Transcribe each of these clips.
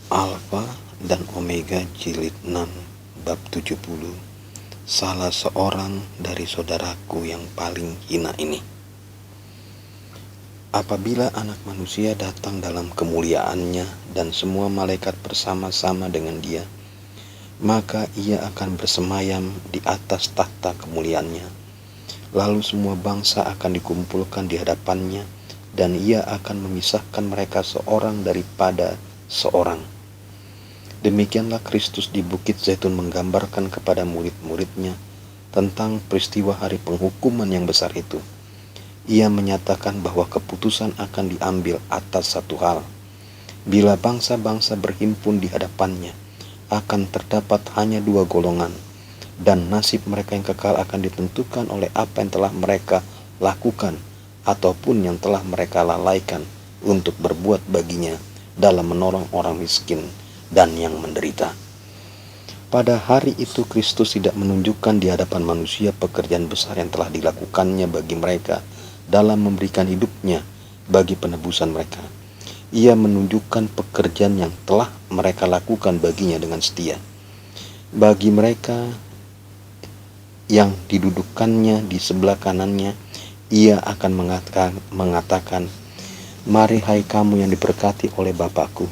Alfa dan Omega jilid 6 bab 70. Salah seorang dari saudaraku yang paling hina ini. Apabila anak manusia datang dalam kemuliaannya dan semua malaikat bersama-sama dengan dia, maka ia akan bersemayam di atas tahta kemuliaannya. Lalu semua bangsa akan dikumpulkan di hadapannya, dan ia akan memisahkan mereka seorang daripada seorang. Demikianlah Kristus di Bukit Zaitun menggambarkan kepada murid-muridnya tentang peristiwa hari penghukuman yang besar itu. Ia menyatakan bahwa keputusan akan diambil atas satu hal. Bila bangsa-bangsa berhimpun di hadapannya, akan terdapat hanya dua golongan, dan nasib mereka yang kekal akan ditentukan oleh apa yang telah mereka lakukan ataupun yang telah mereka lalaikan untuk berbuat baginya dalam menolong orang miskin dan yang menderita. Pada hari itu Kristus tidak menunjukkan di hadapan manusia pekerjaan besar yang telah dilakukannya bagi mereka dalam memberikan hidupnya bagi penebusan mereka. Ia menunjukkan pekerjaan yang telah mereka lakukan baginya dengan setia. Bagi mereka yang didudukannya di sebelah kanannya, ia akan mengatakan, "Mari hai kamu yang diberkati oleh Bapakku,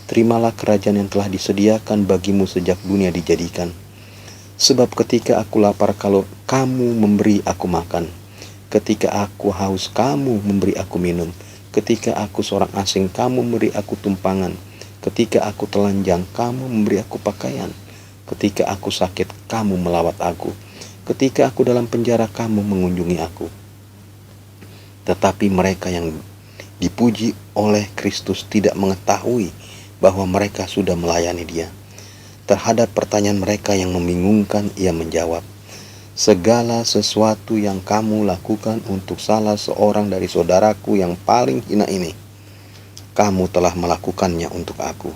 terimalah kerajaan yang telah disediakan bagimu sejak dunia dijadikan. Sebab ketika aku lapar, kalau kamu memberi aku makan. Ketika aku haus, kamu memberi aku minum. Ketika aku seorang asing, kamu memberi aku tumpangan. Ketika aku telanjang, kamu memberi aku pakaian. Ketika aku sakit, kamu melawat aku. Ketika aku dalam penjara, kamu mengunjungi aku." Tetapi mereka yang dipuji oleh Kristus tidak mengetahui bahwa mereka sudah melayani dia. Terhadap pertanyaan mereka yang membingungkan, ia menjawab, "Segala sesuatu yang kamu lakukan untuk salah seorang dari saudaraku yang paling hina ini, kamu telah melakukannya untuk aku."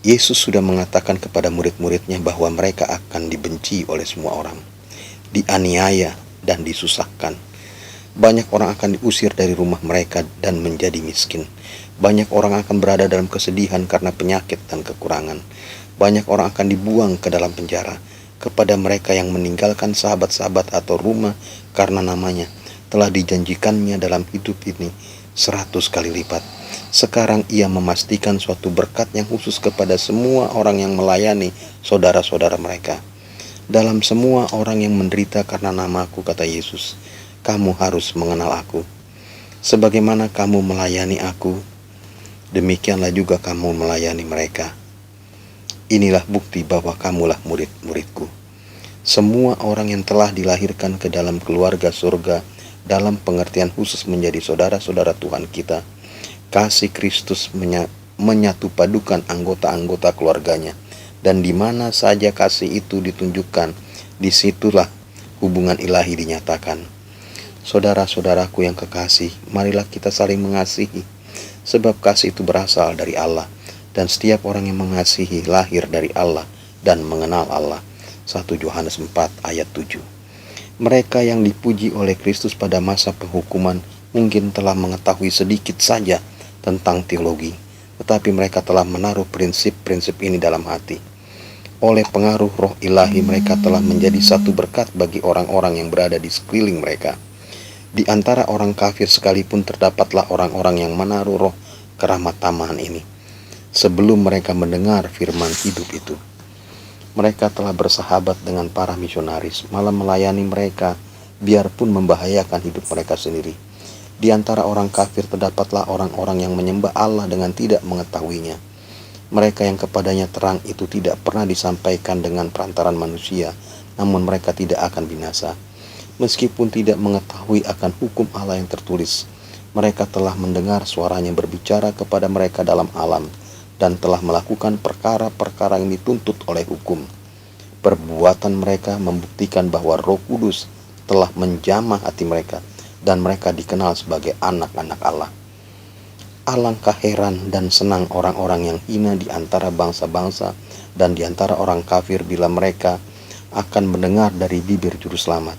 Yesus sudah mengatakan kepada murid-muridnya bahwa mereka akan dibenci oleh semua orang, dianiaya dan disusahkan. Banyak orang akan diusir dari rumah mereka dan menjadi miskin. Banyak orang akan berada dalam kesedihan karena penyakit dan kekurangan. Banyak orang akan dibuang ke dalam penjara. Kepada mereka yang meninggalkan sahabat-sahabat atau rumah karena namanya, telah dijanjikannya dalam hidup ini 100 kali lipat. Sekarang ia memastikan suatu berkat yang khusus kepada semua orang yang melayani saudara-saudara mereka. "Dalam semua orang yang menderita karena namaku," kata Yesus, "kamu harus mengenal aku. Sebagaimana kamu melayani aku, demikianlah juga kamu melayani mereka. Inilah bukti bahwa kamulah murid-muridku." Semua orang yang telah dilahirkan ke dalam keluarga surga dalam pengertian khusus menjadi saudara-saudara Tuhan kita. Kasih Kristus menyatu padukan anggota-anggota keluarganya, dan di mana saja kasih itu ditunjukkan, disitulah hubungan ilahi dinyatakan. Saudara-saudaraku yang kekasih, marilah kita saling mengasihi, sebab kasih itu berasal dari Allah, dan setiap orang yang mengasihi lahir dari Allah dan mengenal Allah. 1 Yohanes 4 ayat 7. Mereka yang dipuji oleh Kristus pada masa penghukuman mungkin telah mengetahui sedikit saja tentang teologi, tetapi mereka telah menaruh prinsip-prinsip ini dalam hati. Oleh pengaruh roh ilahi, mereka telah menjadi satu berkat bagi orang-orang yang berada di sekeliling mereka. Di antara orang kafir sekalipun terdapatlah orang-orang yang menaruh roh keramat tamahan ini. Sebelum mereka mendengar firman hidup itu, mereka telah bersahabat dengan para misionaris, malah melayani mereka, biarpun membahayakan hidup mereka sendiri. Di antara orang kafir terdapatlah orang-orang yang menyembah Allah dengan tidak mengetahuinya. Mereka yang kepadanya terang itu tidak pernah disampaikan dengan perantaran manusia, namun mereka tidak akan binasa. Meskipun tidak mengetahui akan hukum Allah yang tertulis, mereka telah mendengar suaranya berbicara kepada mereka dalam alam, dan telah melakukan perkara-perkara yang dituntut oleh hukum. Perbuatan mereka membuktikan bahwa Roh Kudus telah menjamah hati mereka, dan mereka dikenal sebagai anak-anak Allah. Alangkah heran dan senang orang-orang yang hina di antara bangsa-bangsa dan di antara orang kafir bila mereka akan mendengar dari bibir juru selamat,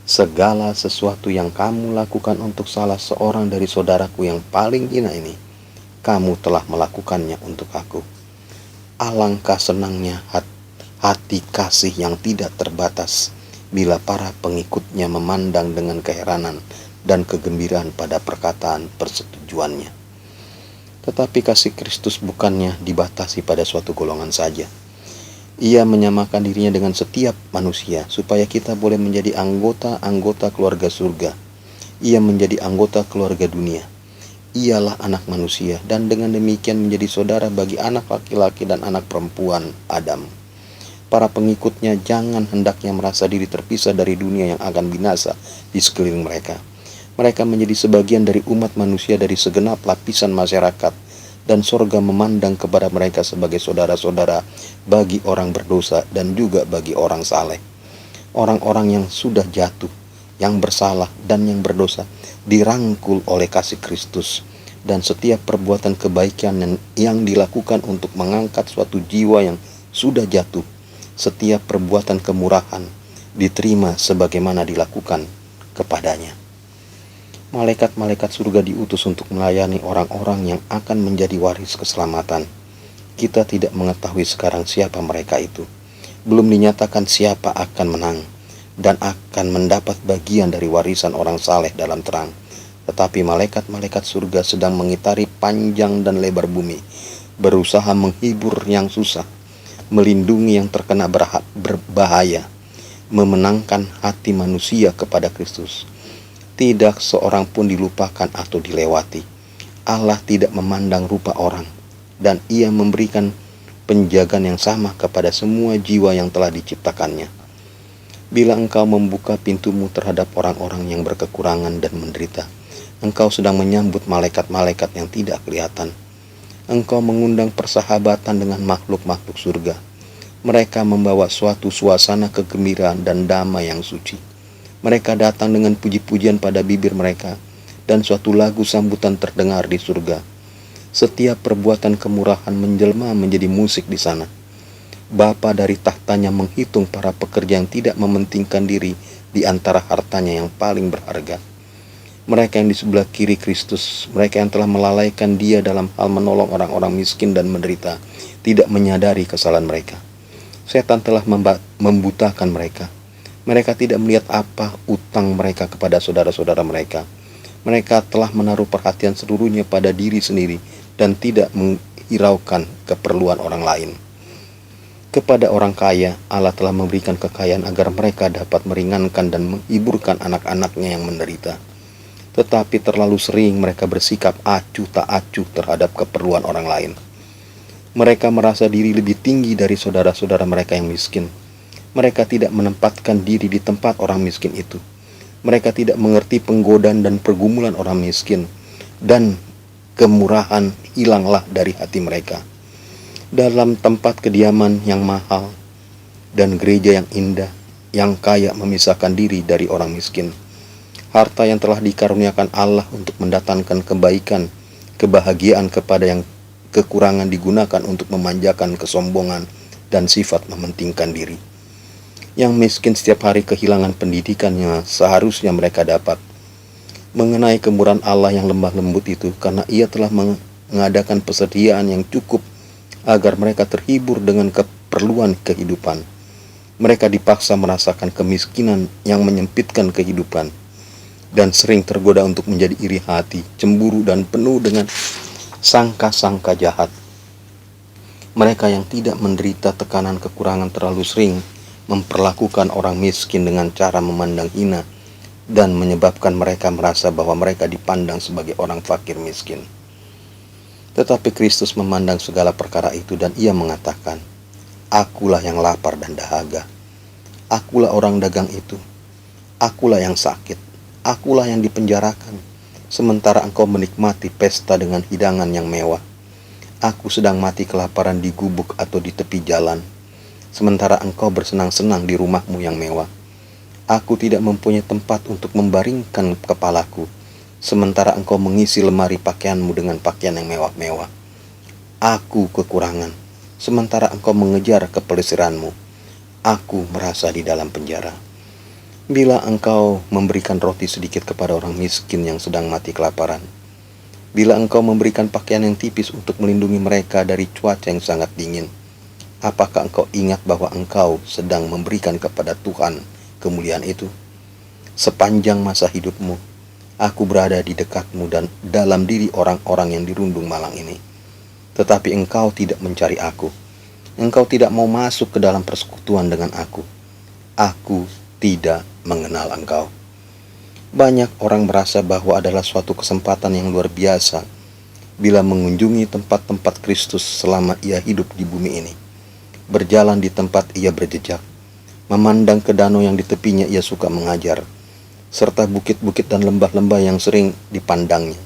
"Segala sesuatu yang kamu lakukan untuk salah seorang dari saudaraku yang paling hina ini, kamu telah melakukannya untuk aku. Alangkah senangnya hati kasih yang tidak terbatas bila para pengikutnya memandang dengan keheranan dan kegembiraan pada perkataan persetujuannya. Tetapi kasih Kristus bukannya dibatasi pada suatu golongan saja. Ia menyamakan dirinya dengan setiap manusia supaya kita boleh menjadi anggota-anggota keluarga surga. Ia menjadi anggota keluarga dunia. Ialah anak manusia dan dengan demikian menjadi saudara bagi anak laki-laki dan anak perempuan Adam. Para pengikutnya jangan hendaknya merasa diri terpisah dari dunia yang akan binasa di sekeliling mereka. Mereka menjadi sebagian dari umat manusia dari segenap lapisan masyarakat, dan sorga memandang kepada mereka sebagai saudara-saudara bagi orang berdosa dan juga bagi orang saleh. Orang-orang yang sudah jatuh, yang bersalah dan yang berdosa dirangkul oleh kasih Kristus, dan setiap perbuatan kebaikan yang dilakukan untuk mengangkat suatu jiwa yang sudah jatuh, setiap perbuatan kemurahan diterima sebagaimana dilakukan kepadanya. Malaikat-malaikat surga diutus untuk melayani orang-orang yang akan menjadi waris keselamatan. Kita tidak mengetahui sekarang siapa mereka itu. Belum dinyatakan siapa akan menang dan akan mendapat bagian dari warisan orang saleh dalam terang. Tetapi malaikat-malaikat surga sedang mengitari panjang dan lebar bumi, berusaha menghibur yang susah, melindungi yang terkena berbahaya, memenangkan hati manusia kepada Kristus. Tidak seorang pun dilupakan atau dilewati. Allah tidak memandang rupa orang, dan Ia memberikan penjagaan yang sama kepada semua jiwa yang telah diciptakannya. Bila engkau membuka pintumu terhadap orang-orang yang berkekurangan dan menderita, engkau sedang menyambut malaikat-malaikat yang tidak kelihatan. Engkau mengundang persahabatan dengan makhluk-makhluk surga. Mereka membawa suatu suasana kegembiraan dan damai yang suci. Mereka datang dengan puji-pujian pada bibir mereka, dan suatu lagu sambutan terdengar di surga. Setiap perbuatan kemurahan menjelma menjadi musik di sana. Bapa dari tahtanya menghitung para pekerja yang tidak mementingkan diri di antara hartanya yang paling berharga. Mereka yang di sebelah kiri Kristus, mereka yang telah melalaikan Dia dalam hal menolong orang-orang miskin dan menderita, tidak menyadari kesalahan mereka. Setan telah membutakan mereka. Mereka tidak melihat apa utang mereka kepada saudara-saudara mereka. Mereka telah menaruh perhatian seluruhnya pada diri sendiri dan tidak menghiraukan keperluan orang lain. Kepada orang kaya, Allah telah memberikan kekayaan agar mereka dapat meringankan dan menghiburkan anak-anaknya yang menderita. Tetapi terlalu sering mereka bersikap acuh tak acuh terhadap keperluan orang lain. Mereka merasa diri lebih tinggi dari saudara-saudara mereka yang miskin. Mereka tidak menempatkan diri di tempat orang miskin itu. Mereka tidak mengerti penggodaan dan pergumulan orang miskin, dan kemurahan hilanglah dari hati mereka. Dalam tempat kediaman yang mahal dan gereja yang indah, yang kaya memisahkan diri dari orang miskin. Harta yang telah dikaruniakan Allah untuk mendatangkan kebaikan, kebahagiaan kepada yang kekurangan digunakan untuk memanjakan kesombongan dan sifat mementingkan diri. Yang miskin setiap hari kehilangan pendidikan yang seharusnya mereka dapat. Mengenai kemurahan Allah yang lemah lembut itu, karena Ia telah mengadakan persediaan yang cukup agar mereka terhibur dengan keperluan kehidupan. Mereka dipaksa merasakan kemiskinan yang menyempitkan kehidupan, dan sering tergoda untuk menjadi iri hati, cemburu, dan penuh dengan sangka-sangka jahat. Mereka yang tidak menderita tekanan kekurangan terlalu sering memperlakukan orang miskin dengan cara memandang hina, dan menyebabkan mereka merasa bahwa mereka dipandang sebagai orang fakir miskin. Tetapi Kristus memandang segala perkara itu, dan Ia mengatakan, "Akulah yang lapar dan dahaga. Akulah orang dagang itu. Akulah yang sakit. Akulah yang dipenjarakan. Sementara engkau menikmati pesta dengan hidangan yang mewah. Aku sedang mati kelaparan di gubuk atau di tepi jalan. Sementara engkau bersenang-senang di rumahmu yang mewah. Aku tidak mempunyai tempat untuk membaringkan kepalaku, sementara engkau mengisi lemari pakaianmu dengan pakaian yang mewah-mewah. Aku kekurangan, sementara engkau mengejar kepelesiranmu. Aku merasa di dalam penjara. Bila engkau memberikan roti sedikit kepada orang miskin yang sedang mati kelaparan, Bila engkau memberikan pakaian yang tipis untuk melindungi mereka dari cuaca yang sangat dingin, apakah engkau ingat bahwa engkau sedang memberikan kepada Tuhan kemuliaan itu? Sepanjang masa hidupmu, aku berada di dekatmu dan dalam diri orang-orang yang dirundung malang ini. Tetapi engkau tidak mencari aku. Engkau tidak mau masuk ke dalam persekutuan dengan aku. Aku tidak mengenal engkau. Banyak orang merasa bahwa adalah suatu kesempatan yang luar biasa bila mengunjungi tempat-tempat Kristus selama ia hidup di bumi ini. Berjalan di tempat ia berjejak, memandang ke danau yang di tepinya ia suka mengajar, serta bukit-bukit dan lembah-lembah yang sering dipandangnya.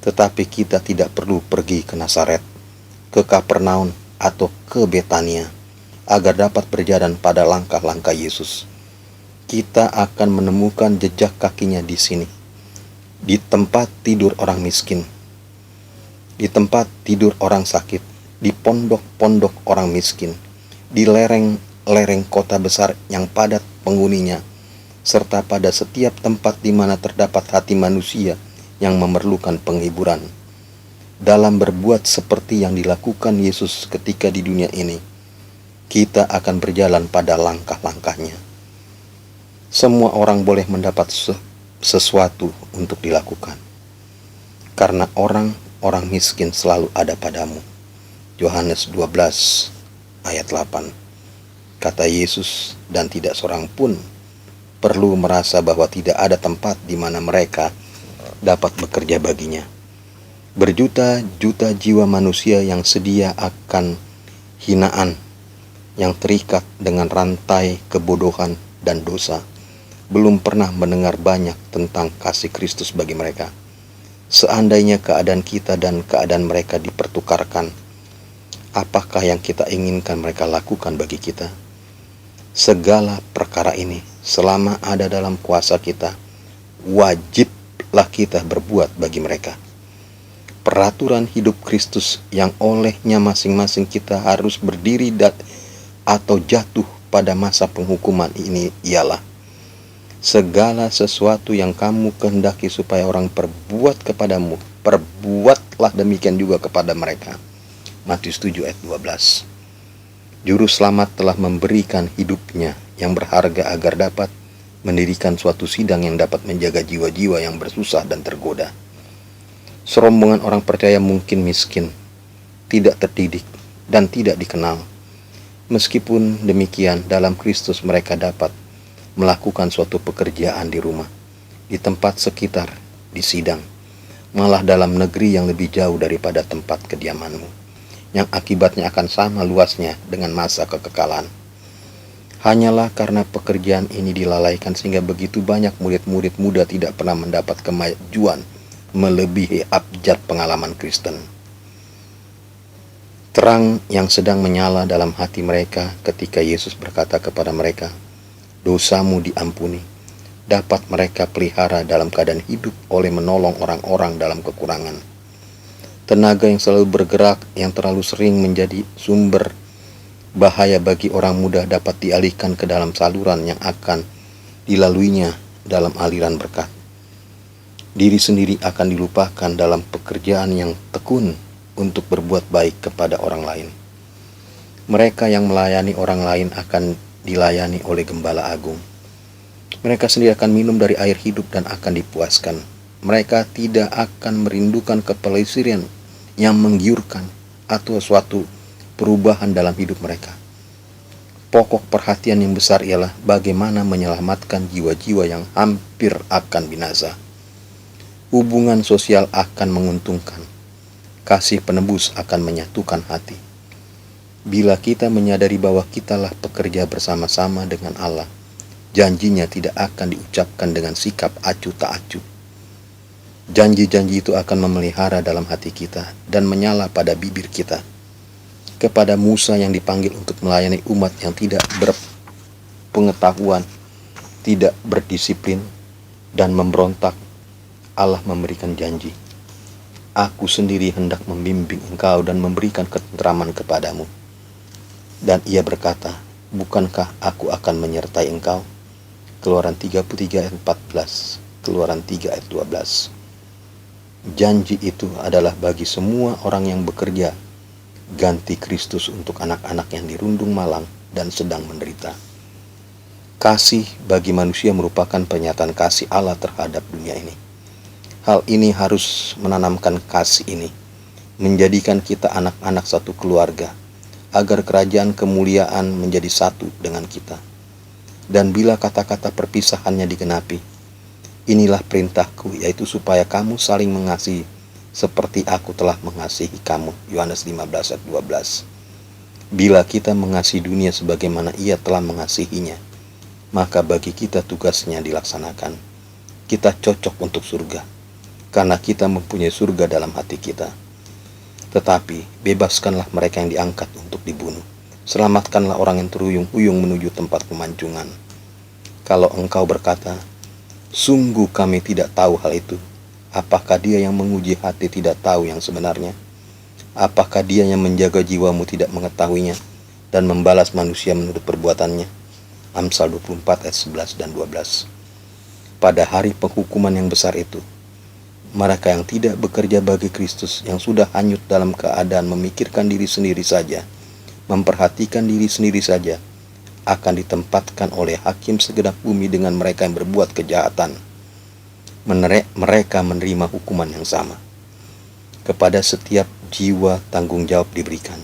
Tetapi kita tidak perlu pergi ke Nazaret, ke Kapernaum, atau ke Betania agar dapat berjalan pada langkah-langkah Yesus. Kita akan menemukan jejak kakinya di sini, di tempat tidur orang miskin, di tempat tidur orang sakit, di pondok-pondok orang miskin, di lereng-lereng kota besar yang padat penghuninya, serta pada setiap tempat di mana terdapat hati manusia yang memerlukan penghiburan. Dalam berbuat seperti yang dilakukan Yesus ketika di dunia ini, kita akan berjalan pada langkah-langkahnya. Semua orang boleh mendapat sesuatu untuk dilakukan, karena orang miskin selalu ada padamu. Yohanes 12 ayat 8. Kata Yesus, dan tidak seorang pun perlu merasa bahwa tidak ada tempat di mana mereka dapat bekerja baginya. Berjuta-juta jiwa manusia yang sedia akan hinaan, yang terikat dengan rantai kebodohan dan dosa, belum pernah mendengar banyak tentang kasih Kristus bagi mereka. Seandainya keadaan kita dan keadaan mereka dipertukarkan, apakah yang kita inginkan mereka lakukan bagi kita? Segala perkara ini, selama ada dalam kuasa kita, wajiblah kita berbuat bagi mereka. Peraturan hidup Kristus yang olehnya masing-masing kita harus berdiri atau jatuh pada masa penghukuman ini ialah: segala sesuatu yang kamu kehendaki supaya orang perbuat kepadamu, perbuatlah demikian juga kepada mereka. Matius 7 ayat 12. Juru selamat telah memberikan hidupnya yang berharga agar dapat mendirikan suatu sidang yang dapat menjaga jiwa-jiwa yang bersusah dan tergoda. Serombongan orang percaya mungkin miskin, tidak terdidik, dan tidak dikenal. Meskipun demikian, dalam Kristus mereka dapat melakukan suatu pekerjaan di rumah, di tempat sekitar, di sidang, malah dalam negeri yang lebih jauh daripada tempat kediamanmu, yang akibatnya akan sama luasnya dengan masa kekekalan. Hanyalah karena pekerjaan ini dilalaikan sehingga begitu banyak murid-murid muda tidak pernah mendapat kemajuan melebihi abjad pengalaman Kristen. Terang yang sedang menyala dalam hati mereka ketika Yesus berkata kepada mereka, "Dosamu diampuni," dapat mereka pelihara dalam keadaan hidup oleh menolong orang-orang dalam kekurangan. Tenaga yang selalu bergerak, yang terlalu sering menjadi sumber bahaya bagi orang muda, dapat dialihkan ke dalam saluran yang akan dilaluinya dalam aliran berkat. Diri sendiri akan dilupakan dalam pekerjaan yang tekun untuk berbuat baik kepada orang lain. Mereka yang melayani orang lain akan dilayani oleh Gembala Agung. Mereka sendiri akan minum dari air hidup dan akan dipuaskan. Mereka tidak akan merindukan kepelesiran yang menggiurkan atau suatu perubahan dalam hidup mereka. Pokok perhatian yang besar ialah bagaimana menyelamatkan jiwa-jiwa yang hampir akan binasa. Hubungan sosial akan menguntungkan. Kasih penebus akan menyatukan hati. Bila kita menyadari bahwa kitalah pekerja bersama-sama dengan Allah, janjinya tidak akan diucapkan dengan sikap acuh tak acuh. Janji-janji itu akan memelihara dalam hati kita dan menyala pada bibir kita. Kepada Musa yang dipanggil untuk melayani umat yang tidak berpengetahuan, tidak berdisiplin, dan memberontak, Allah memberikan janji, "Aku sendiri hendak membimbing engkau dan memberikan ketenteraman kepadamu." Dan ia berkata, "Bukankah aku akan menyertai engkau?" Keluaran 33 ayat 14, Keluaran 3 ayat 12. Janji itu adalah bagi semua orang yang bekerja, ganti Kristus untuk anak-anak yang dirundung malang dan sedang menderita. Kasih bagi manusia merupakan pernyataan kasih Allah terhadap dunia ini. Hal ini harus menanamkan kasih ini, menjadikan kita anak-anak satu keluarga, agar kerajaan kemuliaan menjadi satu dengan kita. Dan bila kata-kata perpisahannya digenapi, inilah perintahku, yaitu supaya kamu saling mengasihi, seperti aku telah mengasihi kamu. Yohanes 15 ayat 12. Bila kita mengasihi dunia sebagaimana ia telah mengasihinya, maka bagi kita tugasnya dilaksanakan. Kita cocok untuk surga, karena kita mempunyai surga dalam hati kita. Tetapi bebaskanlah mereka yang diangkat untuk dibunuh. Selamatkanlah orang yang terhuyung-huyung menuju tempat pemancingan. Kalau engkau berkata, sungguh kami tidak tahu hal itu, apakah dia yang menguji hati tidak tahu yang sebenarnya? Apakah dia yang menjaga jiwamu tidak mengetahuinya dan membalas manusia menurut perbuatannya? Amsal 24 ayat 11 dan 12. Pada hari penghukuman yang besar itu, mereka yang tidak bekerja bagi Kristus, yang sudah hanyut dalam keadaan memikirkan diri sendiri saja, memperhatikan diri sendiri saja, akan ditempatkan oleh hakim segenap bumi dengan mereka yang berbuat kejahatan. Mereka menerima hukuman yang sama. Kepada setiap jiwa tanggung jawab diberikan.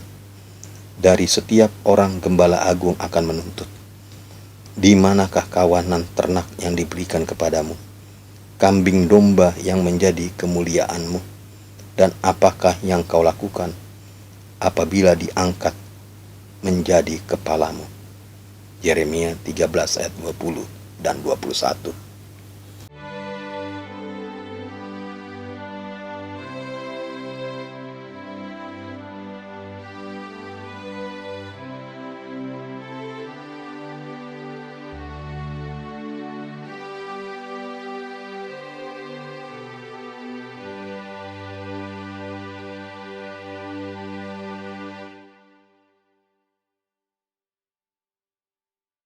Dari setiap orang gembala agung akan menuntut. Di manakah kawanan ternak yang diberikan kepadamu? Kambing domba yang menjadi kemuliaanmu? Dan apakah yang kau lakukan apabila diangkat menjadi kepalamu? Yeremia 13 ayat 20 dan 21.